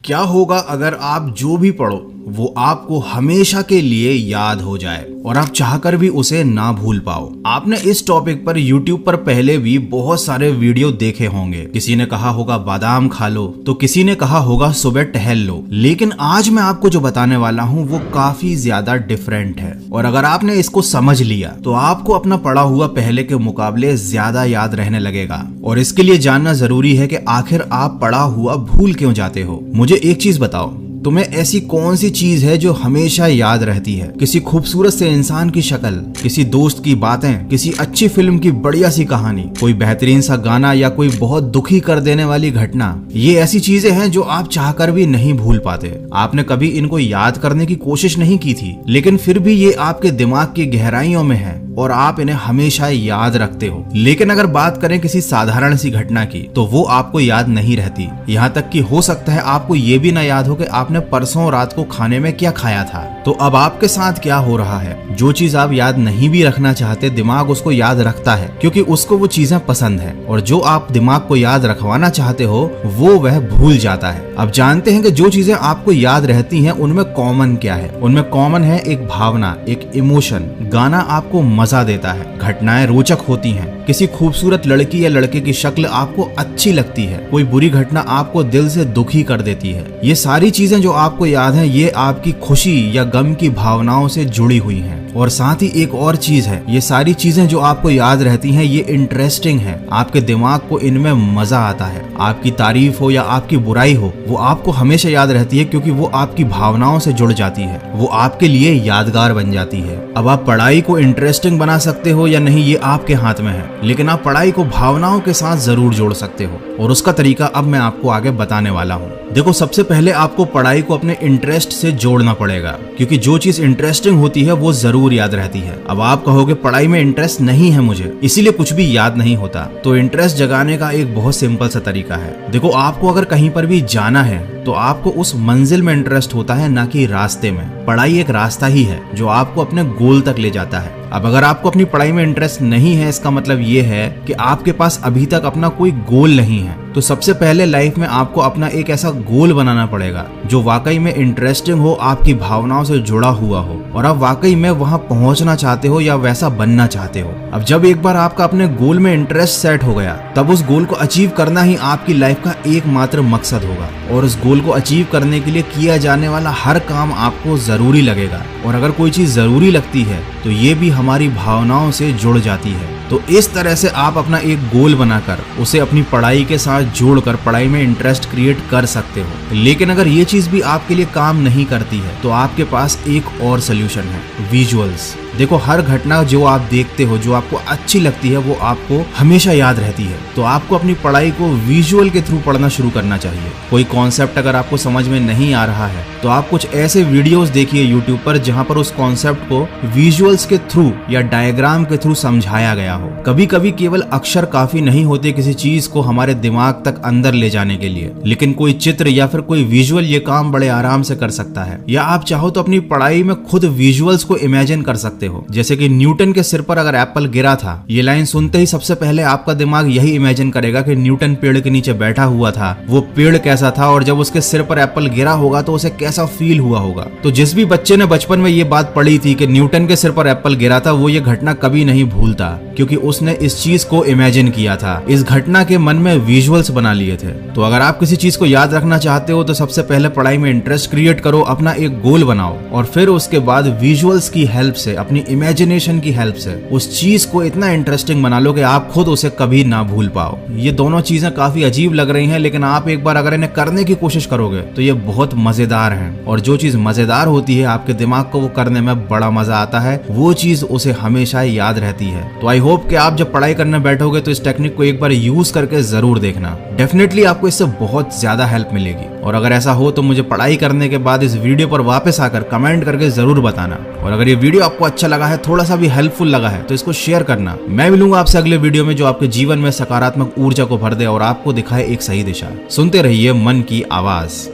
क्या होगा अगर आप जो भी पढ़ो वो आपको हमेशा के लिए याद हो जाए और आप चाहकर भी उसे ना भूल पाओ। आपने इस टॉपिक पर YouTube पर पहले भी बहुत सारे वीडियो देखे होंगे। किसी ने कहा होगा बादाम खा लो, तो किसी ने कहा होगा सुबह टहल लो। लेकिन आज मैं आपको जो बताने वाला हूँ वो काफी ज्यादा डिफरेंट है, और अगर आपने इसको समझ लिया तो आपको अपना पढ़ा हुआ पहले के मुकाबले ज्यादा याद रहने लगेगा। और इसके लिए जानना जरूरी है कि आखिर आप पढ़ा हुआ भूल क्यों जाते हो। मुझे एक चीज बताओ, तुम्हें ऐसी कौन सी चीज है जो हमेशा याद रहती है? किसी खूबसूरत से इंसान की शक्ल, किसी दोस्त की बातें, किसी अच्छी फिल्म की बढ़िया सी कहानी, कोई बेहतरीन सा गाना या कोई बहुत दुखी कर देने वाली घटना। ये ऐसी चीजें हैं जो आप चाहकर भी नहीं भूल पाते। आपने कभी इनको याद करने की कोशिश नहीं की थी, लेकिन फिर भी ये आपके दिमाग की गहराइयों में है और आप इन्हें हमेशा याद रखते हो। लेकिन अगर बात करें किसी साधारण सी घटना की, तो वो आपको याद नहीं रहती। यहाँ तक कि हो सकता है आपको ये भी ना याद हो कि आपने परसों रात को खाने में क्या खाया था। तो अब आपके साथ क्या हो रहा है? जो चीज आप याद नहीं भी रखना चाहते, दिमाग उसको याद रखता है क्योंकि उसको वो चीजें पसंद है, और जो आप दिमाग को याद रखवाना चाहते हो वो वह भूल जाता है। अब जानते हैं कि जो चीजें आपको याद रहती हैं उनमें कॉमन क्या है। उनमें कॉमन है एक भावना, एक इमोशन। गाना आपको मजा देता है, घटनाएं रोचक होती हैं, किसी खूबसूरत लड़की या लड़के की शक्ल आपको अच्छी लगती है, कोई बुरी घटना आपको दिल से दुखी कर देती है। ये सारी चीजें जो आपको याद हैं, ये आपकी खुशी या गम की भावनाओं से जुड़ी हुई हैं। और साथ ही एक और चीज है, ये सारी चीजें जो आपको याद रहती हैं ये इंटरेस्टिंग है। आपके दिमाग को इनमें मजा आता है। आपकी तारीफ हो या आपकी बुराई हो, वो आपको हमेशा याद रहती है क्योंकि वो आपकी भावनाओं से जुड़ जाती है, वो आपके लिए यादगार बन जाती है। अब आप पढ़ाई को इंटरेस्टिंग बना सकते हो या नहीं ये आपके हाथ में है, लेकिन आप पढ़ाई को भावनाओं के साथ जरूर जोड़ सकते हो, और उसका तरीका अब मैं आपको आगे बताने वाला हूँ। देखो, सबसे पहले आपको पढ़ाई को अपने इंटरेस्ट से जोड़ना पड़ेगा, क्योंकि जो चीज इंटरेस्टिंग होती है वो जरूर याद रहती है। अब आप कहोगे पढ़ाई में इंटरेस्ट नहीं है मुझे, इसीलिए कुछ भी याद नहीं होता। तो इंटरेस्ट जगाने का एक बहुत सिंपल सा तरीका है। देखो, आपको अगर कहीं पर भी जाना है तो आपको उस मंजिल में इंटरेस्ट होता है, ना कि रास्ते में। पढ़ाई एक रास्ता ही है जो आपको अपने गोल तक ले जाता है। अब अगर आपको अपनी पढ़ाई में इंटरेस्ट नहीं है, इसका मतलब ये है कि आपके पास अभी तक अपना कोई गोल नहीं है। तो सबसे पहले लाइफ में आपको अपना एक ऐसा गोल बनाना पड़ेगा जो वाकई में इंटरेस्टिंग हो, आपकी भावनाओं से जुड़ा हुआ हो, और आप वाकई में वहां पहुंचना चाहते हो या वैसा बनना चाहते हो। अब जब एक बार आपका अपने गोल में इंटरेस्ट सेट हो गया, तब उस गोल को अचीव करना ही आपकी लाइफ का एकमात्र मकसद होगा, और उस गोल को अचीव करने के लिए किया जाने वाला हर काम आपको जरूरी लगेगा। और अगर कोई चीज जरूरी लगती है तो ये भी हमारी भावनाओं से जुड़ जाती है। तो इस तरह से आप अपना एक गोल बनाकर उसे अपनी पढ़ाई के साथ जोड़कर पढ़ाई में इंटरेस्ट क्रिएट कर सकते हो। लेकिन अगर ये चीज भी आपके लिए काम नहीं करती है तो आपके पास एक और सोल्यूशन है, विजुअल्स। देखो, हर घटना जो आप देखते हो, जो आपको अच्छी लगती है, वो आपको हमेशा याद रहती है। तो आपको अपनी पढ़ाई को विजुअल के थ्रू पढ़ना शुरू करना चाहिए। कोई कॉन्सेप्ट अगर आपको समझ में नहीं आ रहा है तो आप कुछ ऐसे वीडियोस देखिए यूट्यूब पर जहां पर उस कॉन्सेप्ट को विजुअल्स के थ्रू या डायग्राम के थ्रू समझाया गया हो। कभी कभी केवल अक्षर काफी नहीं होते किसी चीज को हमारे दिमाग तक अंदर ले जाने के लिए, लेकिन कोई चित्र या फिर कोई विजुअल ये काम बड़े आराम से कर सकता है। या आप चाहो तो अपनी पढ़ाई में खुद विजुअल्स को इमेजिन कर सकते हो। जैसे कि न्यूटन के सिर पर अगर एप्पल गिरा था, ये लाइन सुनते ही सबसे पहले आपका दिमाग यही इमेजिन करेगा कि न्यूटन पेड़ के नीचे बैठा हुआ था, वो पेड़ कैसा था, और जब उसके सिर पर एप्पल गिरा होगा तो उसे कैसा फील हुआ होगा। तो जिस भी बच्चे ने बचपन में ये बात पढ़ी थी कि न्यूटन के सिर पर एप्पल गिरा था, वो ये घटना कभी नहीं भूलता, क्योंकि उसने इस चीज को इमेजिन किया था, इस घटना के मन में विजुअल्स बना लिए थे। तो अगर आप किसी चीज को याद रखना चाहते हो तो सबसे पहले पढ़ाई में इंटरेस्ट क्रिएट करो, अपना एक गोल बनाओ, और फिर उसके बाद विजुअल्स की हेल्प से, अपनी इमेजिनेशन की हेल्प से उस चीज को इतना इंटरेस्टिंग बना लो कि आप खुद उसे कभी ना भूल पाओ। ये दोनों चीजें काफी अजीब लग रही हैं, लेकिन आप एक बार अगर इन्हें करने की कोशिश करोगे तो ये बहुत मजेदार हैं। और जो चीज मजेदार होती है, आपके दिमाग को वो करने में बड़ा मजा आता है, वो चीज उसे हमेशा याद रहती है। तो आई होप कि आप जब पढ़ाई करने बैठोगे तो इस टेक्निक को एक बार यूज करके जरूर देखना। डेफिनेटली आपको इससे बहुत ज्यादा हेल्प मिलेगी। और अगर ऐसा हो तो मुझे पढ़ाई करने के बाद इस वीडियो पर वापस आकर कमेंट करके जरूर बताना। और अगर ये वीडियो आपको अच्छा लगा है, थोड़ा सा भी हेल्पफुल लगा है, तो इसको शेयर करना। मैं मिलूंगा आपसे अगले वीडियो में जो आपके जीवन में सकारात्मक ऊर्जा को भर दे और आपको दिखाए एक सही दिशा। सुनते रहिए मन की आवाज।